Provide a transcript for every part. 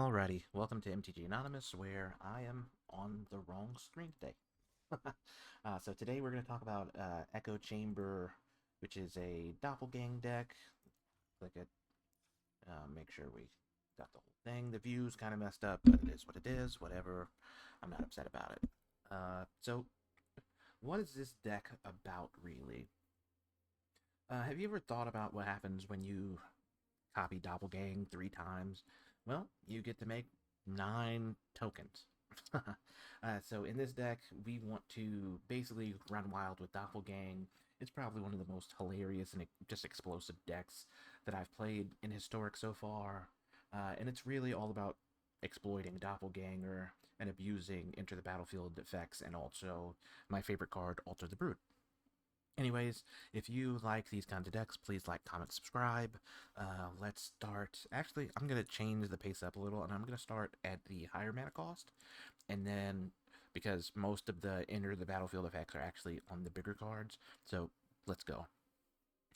Alrighty, welcome to MTG Anonymous, where I am on the wrong screen today. So today we're going to talk about Echo Chamber, which is a Doppelgang deck. Click it, make sure we got the whole thing. The view's kind of messed up, but it is what it is, whatever. I'm not upset about it. So what is this deck about, really? Have you ever thought about what happens when you copy Doppelgang 3 times? Well, you get to make 9 tokens. So in this deck, we want to basically run wild with Doppelgang. It's probably one of the most hilarious and just explosive decks that I've played in Historic so far. And it's really all about exploiting Doppelganger and abusing Enter the Battlefield effects, and also my favorite card, Alter the Brood. Anyways, if you like these kinds of decks, please like, comment, subscribe. Let's start. Actually, I'm going to change the pace up a little, and I'm going to start at the higher mana cost. And then, because most of the Enter the Battlefield effects are actually on the bigger cards, so let's go.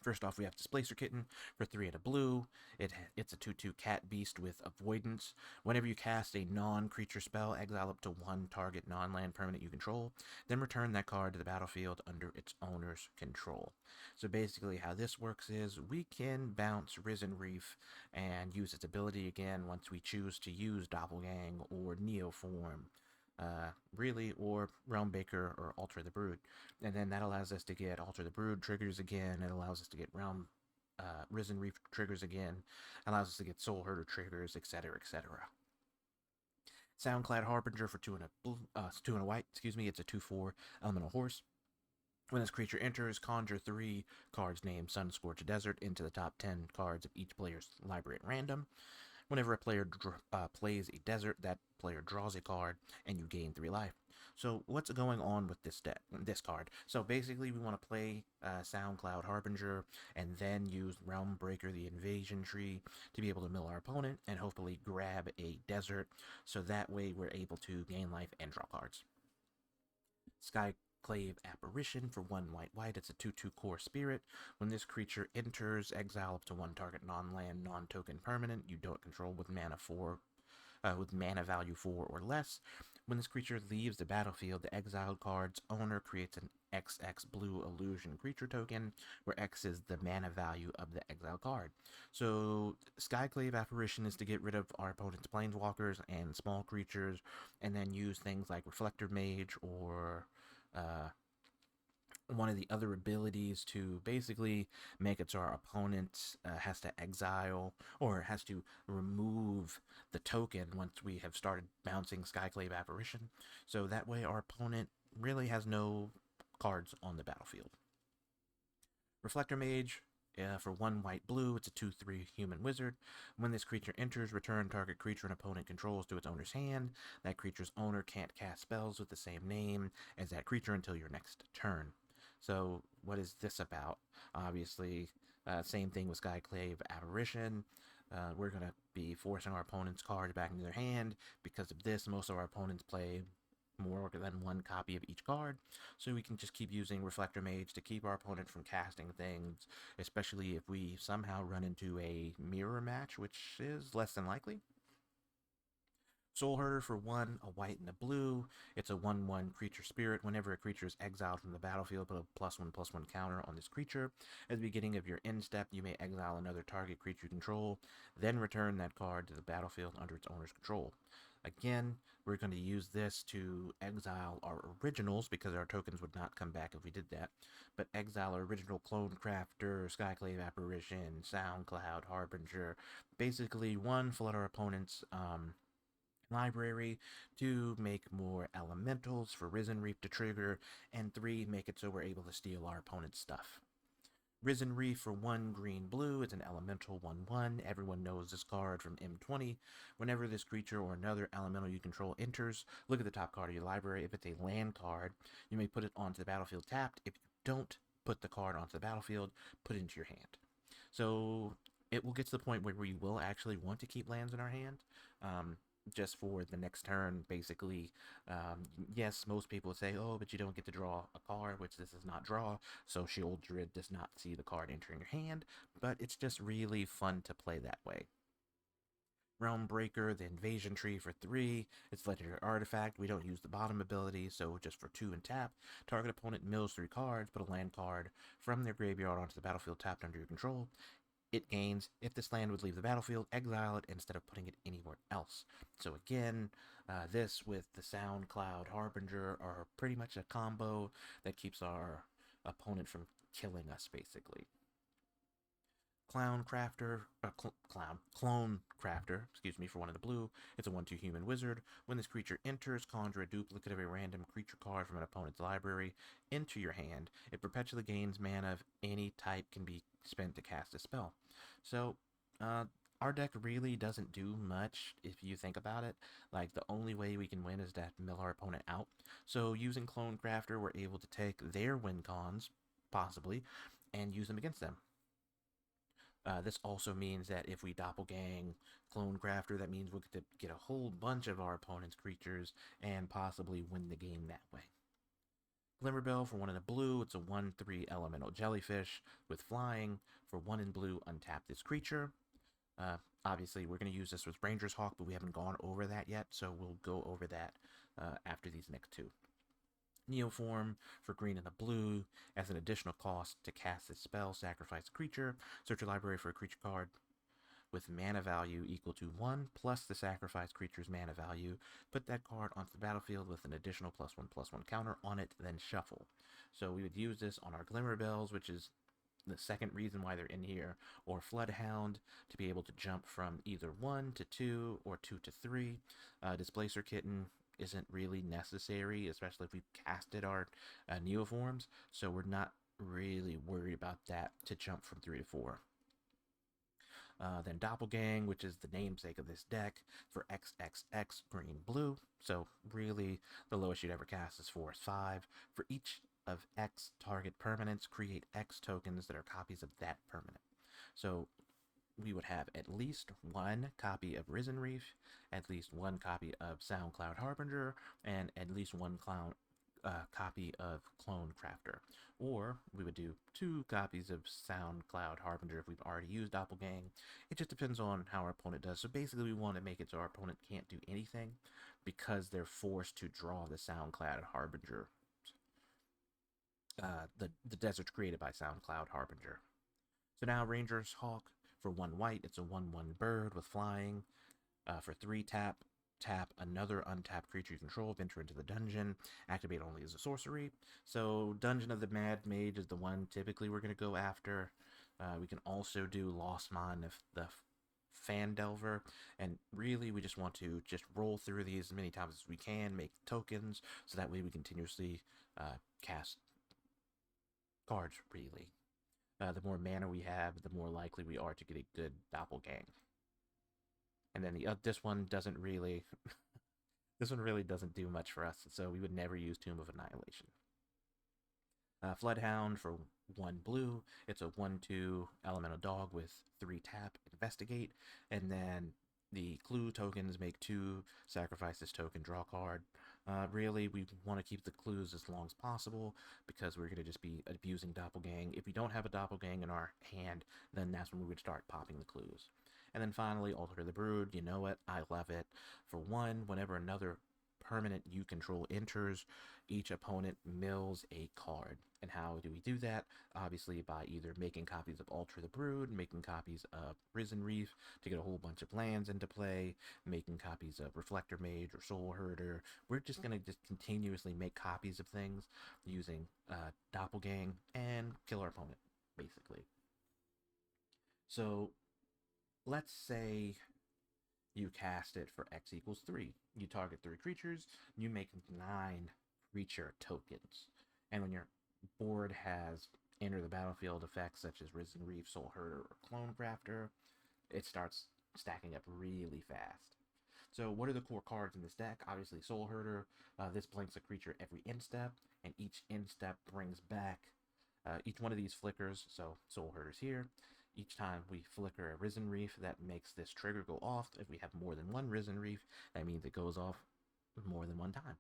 First off, we have Displacer Kitten for 3 and a blue. It's a 2/2 cat beast with avoidance. Whenever you cast a non-creature spell, exile up to 1 target non-land permanent you control, then return that card to the battlefield under its owner's control. So basically how this works is we can bounce Risen Reef and use its ability again once we choose to use Doppelgang or Neoform, really, or Realm Baker or Alter the Brood. And then that allows us to get Alter the Brood triggers again. It allows us to get Risen Reef triggers again. Allows us to get Soul Herder triggers, etc., etc. Soundcloud Harbinger for 2 and a white. Excuse me, it's a 2/4 elemental horse. When this creature enters, conjure 3 cards named Sunscorched Desert into the top 10 cards of each player's library at random. Whenever a player plays a desert, that player draws a card, and you gain 3 life. So what's going on with this card? So basically, we want to play Soundcloud Harbinger, and then use Realm Breaker, the Invasion Tree, to be able to mill our opponent, and hopefully grab a desert, so that way we're able to gain life and draw cards. Skyclave Apparition for 1 white. It's a 2/2 core spirit. When this creature enters, exile up to 1 target non-land, non-token permanent you don't control with mana value 4 or less. When this creature leaves the battlefield, the exiled card's owner creates an XX blue illusion creature token, where X is the mana value of the exiled card. So Skyclave Apparition is to get rid of our opponent's planeswalkers and small creatures, and then use things like Reflector Mage or uh, one of the other abilities to basically make it so our opponent has to exile or has to remove the token once we have started bouncing Skyclave Apparition. So that way our opponent really has no cards on the battlefield. Reflector Mage for 1 white/blue, it's a 2/3 human wizard. When this creature enters, return target creature an opponent controls to its owner's hand. That creature's owner can't cast spells with the same name as that creature until your next turn. So what is this about? Obviously, same thing with Skyclave Apparition. We're going to be forcing our opponent's cards back into their hand. Because of this, most of our opponents play more than 1 copy of each card, so we can just keep using Reflector Mage to keep our opponent from casting things, especially if we somehow run into a mirror match, which is less than likely. Soul Herder for 1, a white and a blue. It's a 1/1 creature spirit. Whenever a creature is exiled from the battlefield, put a +1/+1 counter on this creature. At the beginning of your end step, you may exile another target creature you control, then return that card to the battlefield under its owner's control. Again, we're going to use this to exile our originals, because our tokens would not come back if we did that. But exile our original Clone Crafter, Skyclave Apparition, Soundcloud Harbinger. Basically, 1, flood our opponent's library, 2, make more elementals for Risen Reef to trigger, and 3, make it so we're able to steal our opponent's stuff. Risen Reef for 1 green/blue, it's an elemental 1/1. Everyone knows this card from M20. Whenever this creature or another elemental you control enters, look at the top card of your library. If it's a land card, you may put it onto the battlefield tapped. If you don't put the card onto the battlefield, put it into your hand. So it will get to the point where we will actually want to keep lands in our hand. Just for the next turn, basically. Yes, most people would say, oh, but you don't get to draw a card, which this is not draw, so Sheoldred does not see the card entering your hand, but it's just really fun to play that way. Realm Breaker, the Invasion Tree for 3. It's legendary artifact. We don't use the bottom ability, so just for 2 and tap. Target opponent mills 3 cards, put a land card from their graveyard onto the battlefield tapped under your control. It gains, if this land would leave the battlefield, exile it instead of putting it anywhere else. So again, this with the Sound Cloud Harbinger are pretty much a combo that keeps our opponent from killing us, basically. Clone Crafter, excuse me, for 1 in the blue. It's a 1/2 human wizard. When this creature enters, conjure a duplicate of a random creature card from an opponent's library into your hand. It perpetually gains mana of any type, can be spent to cast a spell. So, our deck really doesn't do much if you think about it. Like, the only way we can win is to mill our opponent out. So, using Clone Crafter, we're able to take their win cons, possibly, and use them against them. This also means that if we doppelgang Clone Crafter, that means we'll get a whole bunch of our opponent's creatures and possibly win the game that way. Glimmerbell for 1 in a blue. It's a 1/3 elemental jellyfish with flying. For 1 in blue, untap this creature. Obviously, we're going to use this with Ranger's Hawk, but we haven't gone over that yet, so we'll go over that after these next 2. Neoform for 3 and a blue. As an additional cost to cast this spell, sacrifice a creature. Search your library for a creature card with mana value equal to 1 plus the sacrificed creature's mana value. Put that card onto the battlefield with an additional +1/+1 counter on it, then shuffle. So we would use this on our Glimmerbells, which is the second reason why they're in here, or Floodhound, to be able to jump from either 1 to 2 or 2 to 3. Displacer Kitten isn't really necessary, especially if we've casted our Neoforms, so we're not really worried about that to jump from 3 to 4. Then Doppelgang, which is the namesake of this deck, for XXX green-blue. So really, the lowest you'd ever cast is 4 is 5. For each of X target permanents, create X tokens that are copies of that permanent. So we would have at least 1 copy of Risen Reef, at least 1 copy of Sound Cloud Harbinger, and at least 1 copy of Clone Crafter. Or we would do 2 copies of Sound Cloud Harbinger if we've already used Doppelgang. It just depends on how our opponent does. So basically we want to make it so our opponent can't do anything because they're forced to draw the Sound Cloud Harbinger. The desert's created by Sound Cloud Harbinger. So now Ranger's Hawk. For 1 white, it's a 1/1 bird with flying. For 3 tap another untapped creature you control, enter into the dungeon, activate only as a sorcery. So Dungeon of the Mad Mage is the one typically we're going to go after. We can also do Lost Mine of the Fandelver, and really we just want to just roll through these as many times as we can, make tokens, so that way we continuously cast cards, really. The more mana we have, the more likely we are to get a good Doppelgang. And then this one doesn't really, this one really doesn't do much for us, so we would never use Tomb of Annihilation. Floodhound for 1 blue. It's a 1/2 elemental dog with 3 tap, investigate, and then the clue tokens make 2, sacrifice this token, draw a card. Really, we want to keep the clues as long as possible because we're going to just be abusing Doppelgang. If we don't have a Doppelgang in our hand, then that's when we would start popping the clues. And then finally, Alter the Brood. You know it, I love it. For 1, whenever another permanent you control enters, each opponent mills a card. And how do we do that? Obviously by either making copies of Alter the Brood, making copies of Risen Reef to get a whole bunch of lands into play, making copies of Reflector Mage or Soul Herder. We're just going to just continuously make copies of things using Doppelgang and kill our opponent, basically. So let's say you cast it for X equals 3. You target 3 creatures, you make 9 creature tokens. And when your board has enter the battlefield effects such as Risen Reef, Soul Herder, or Clone Crafter, it starts stacking up really fast. So what are the core cards in this deck? Obviously Soul Herder. This blinks a creature every end step, and each end step brings back each one of these flickers. So Soul Herder's here. Each time we flicker a Risen Reef, that makes this trigger go off. If we have more than 1 Risen Reef, that means it goes off more than 1 time.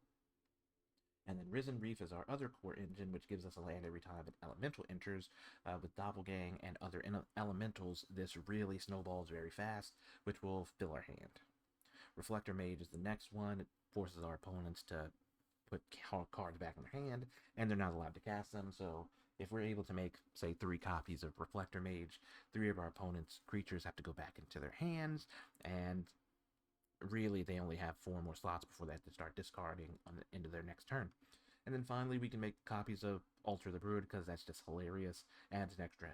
And then Risen Reef is our other core engine, which gives us a land every time an elemental enters. With Doppelgang and other elementals, this really snowballs very fast, which will fill our hand. Reflector Mage is the next one. It forces our opponents to put cards back in their hand, and they're not allowed to cast them. So if we're able to make, say, 3 copies of Reflector Mage, 3 of our opponent's creatures have to go back into their hands, and really they only have 4 more slots before they have to start discarding on the end of their next turn. And then finally, we can make copies of Alter the Brood, because that's just hilarious. Adds an extra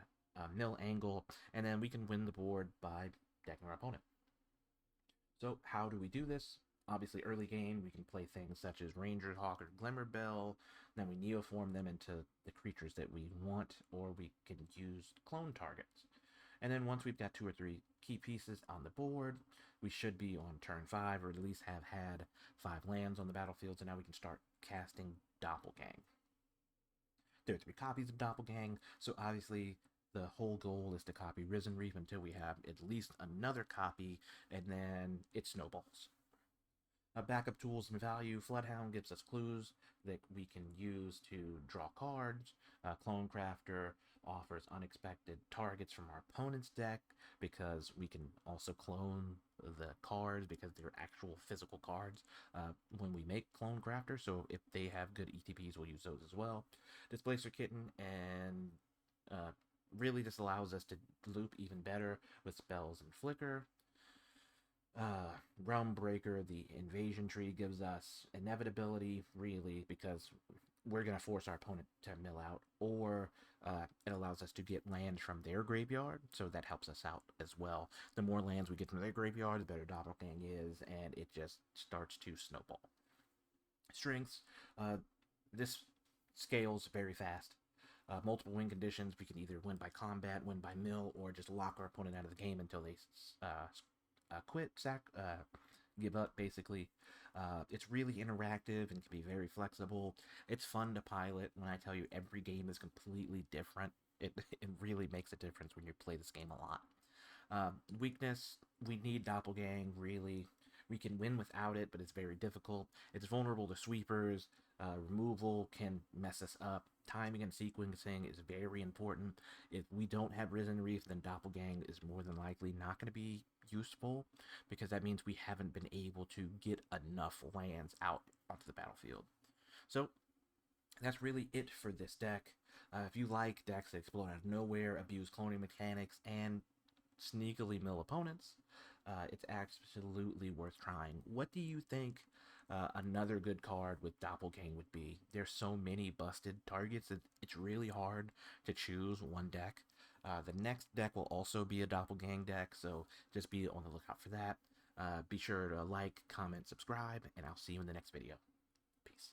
mill angle, and then we can win the board by decking our opponent. So how do we do this? Obviously, early game, we can play things such as Ranger, Hawk, or Glimmerbell. Then we neoform them into the creatures that we want, or we can use clone targets. And then once we've got 2 or 3 key pieces on the board, we should be on turn 5, or at least have had 5 lands on the battlefield, so now we can start casting Doppelgang. There are 3 copies of Doppelgang, so obviously the whole goal is to copy Risen Reef until we have at least another copy, and then it snowballs. Backup tools and value. Floodhound gives us clues that we can use to draw cards. Clone Crafter offers unexpected targets from our opponent's deck, because we can also clone the cards because they're actual physical cards when we make Clone Crafter. So if they have good ETPs, we'll use those as well. Displacer Kitten, and really this allows us to loop even better with spells and flicker. Realm Breaker, the invasion tree, gives us inevitability, really, because we're going to force our opponent to mill out, or it allows us to get lands from their graveyard, so that helps us out as well. The more lands we get from their graveyard, the better Doppelgang is, and it just starts to snowball. Strengths, this scales very fast. Multiple win conditions, we can either win by combat, win by mill, or just lock our opponent out of the game until they quit, give up, basically. It's really interactive and can be very flexible. It's fun to pilot. When I tell you every game is completely different, it really makes a difference when you play this game a lot. Weakness, we need Doppelgang, really. We can win without it, but it's very difficult. It's vulnerable to sweepers. Removal can mess us up. Timing and sequencing is very important. If we don't have Risen Reef, then Doppelgang is more than likely not going to be useful, because that means we haven't been able to get enough lands out onto the battlefield. So that's really it for this deck. If you like decks that explode out of nowhere, abuse cloning mechanics, and sneakily mill opponents, it's absolutely worth trying. What do you think another good card with Doppelgang would be? There's so many busted targets that it's really hard to choose one deck. The next deck will also be a Doppelgang deck, so just be on the lookout for that. Be sure to like, comment, subscribe, and I'll see you in the next video. Peace.